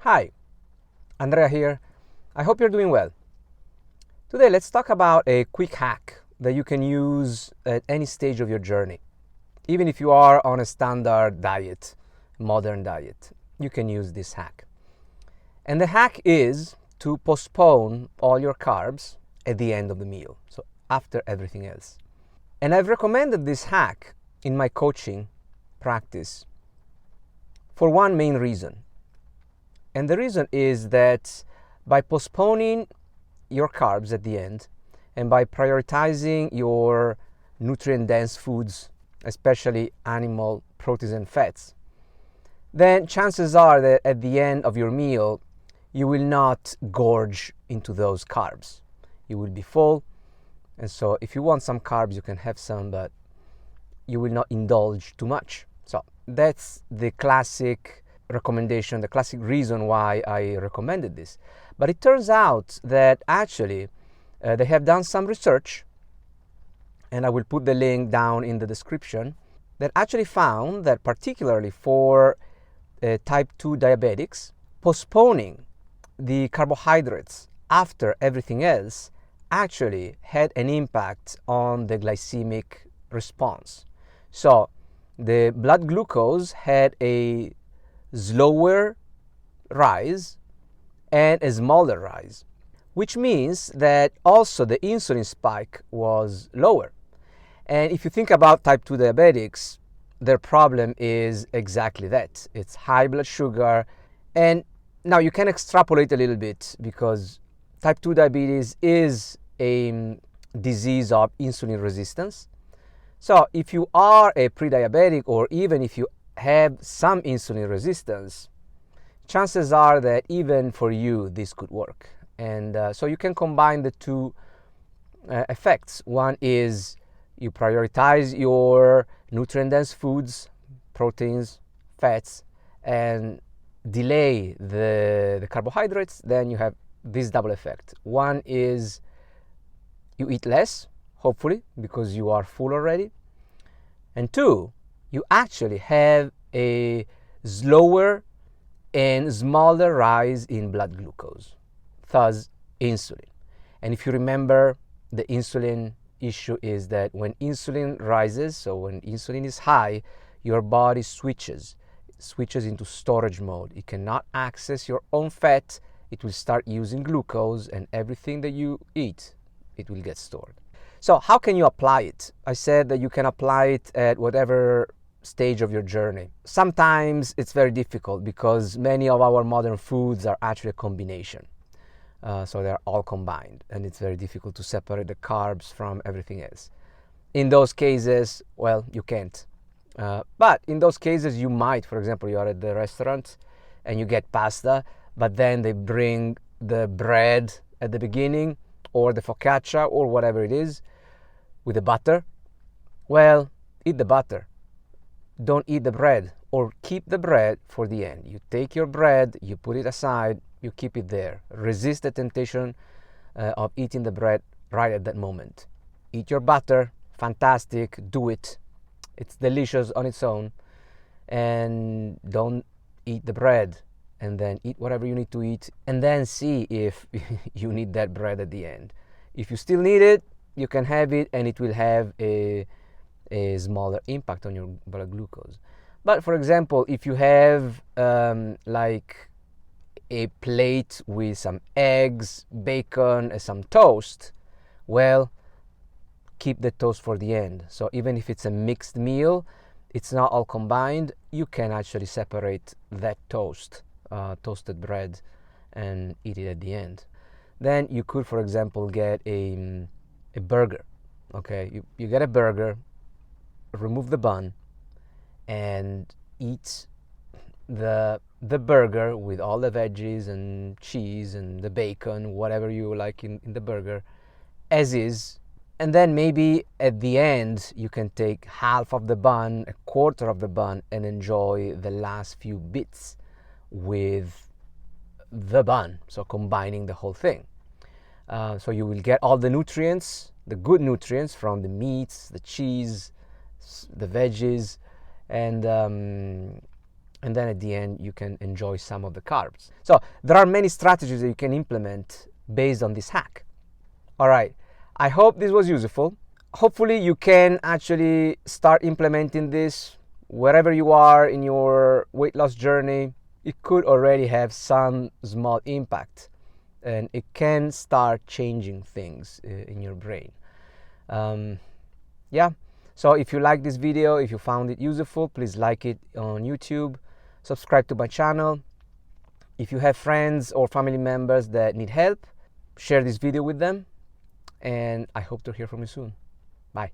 Hi, Andrea here. I hope you're doing well. Today let's talk about a quick hack that you can use at any stage of your journey. Even if you are on a standard diet, modern diet, you can use this hack. And the hack is to postpone all your carbs at the end of the meal, so after everything else. And I've recommended this hack in my coaching practice for one main reason. And the reason is that by postponing your carbs at the end and by prioritizing your nutrient-dense foods, especially animal proteins and fats, then chances are that at the end of your meal, you will not gorge into those carbs. You will be full, and so if you want some carbs, you can have some, but you will not indulge too much. So that's the classic recommendation, the classic reason why I recommended this. But it turns out that actually they have done some research, and I will put the link down in the description, that actually found that particularly for type 2 diabetics, postponing the carbohydrates after everything else actually had an impact on the glycemic response. So the blood glucose had a slower rise and a smaller rise, which means that also the insulin spike was lower. And if you think about type 2 diabetics, their problem is exactly that. It's high blood sugar. And now you can extrapolate a little bit because type 2 diabetes is a disease of insulin resistance. So if you are a pre-diabetic, or even if you have some insulin resistance, chances are that even for you this could work. And so you can combine the two effects. One is you prioritize your nutrient-dense foods, proteins, fats, and delay the carbohydrates. Then you have this double effect. One is you eat less, hopefully, because you are full already. And two, you actually have a slower and smaller rise in blood glucose, thus insulin. And if you remember, the insulin issue is that when insulin rises, so when insulin is high, your body switches into storage mode. It cannot access your own fat. It will start using glucose, and everything that you eat, it will get stored. So how can you apply it? I said that you can apply it at whatever stage of your journey. Sometimes it's very difficult because many of our modern foods are actually a combination. So they're all combined, and it's very difficult to separate the carbs from everything else. In those cases, well, you can't. But in those cases, you might. For example, you are at the restaurant and you get pasta, but then they bring the bread at the beginning, or the focaccia, or whatever it is, with the butter. Well, eat the butter. Don't eat the bread, or keep the bread for the end. You take your bread, you put it aside, you keep it there. Resist the temptation of eating the bread right at that moment. Eat your butter, fantastic, do it. It's delicious on its own. And don't eat the bread, and then eat whatever you need to eat, and then see if you need that bread at the end. If you still need it, you can have it, and it will have a smaller impact on your blood glucose. But for example, if you have like a plate with some eggs, bacon, and some toast, well, keep the toast for the end. So even if it's a mixed meal, it's not all combined, you can actually separate that toasted bread, and eat it at the end. Then you could, for example, get a burger. Okay, you get a burger, remove the bun, and eat the burger with all the veggies and cheese and the bacon, whatever you like in the burger, as is. And then maybe at the end you can take half of the bun, a quarter of the bun, and enjoy the last few bits with the bun, so combining the whole thing. So you will get all the nutrients, the good nutrients from the meats, the cheese, the veggies, and and then at the end you can enjoy some of the carbs. So there are many strategies that you can implement based on this hack. All right, I hope this was useful. Hopefully you can actually start implementing this wherever you are in your weight loss journey. It could already have some small impact, and it can start changing things in your brain. Yeah, so if you like this video, if you found it useful, please like it on YouTube, subscribe to my channel. If you have friends or family members that need help, share this video with them, and I hope to hear from you soon. Bye.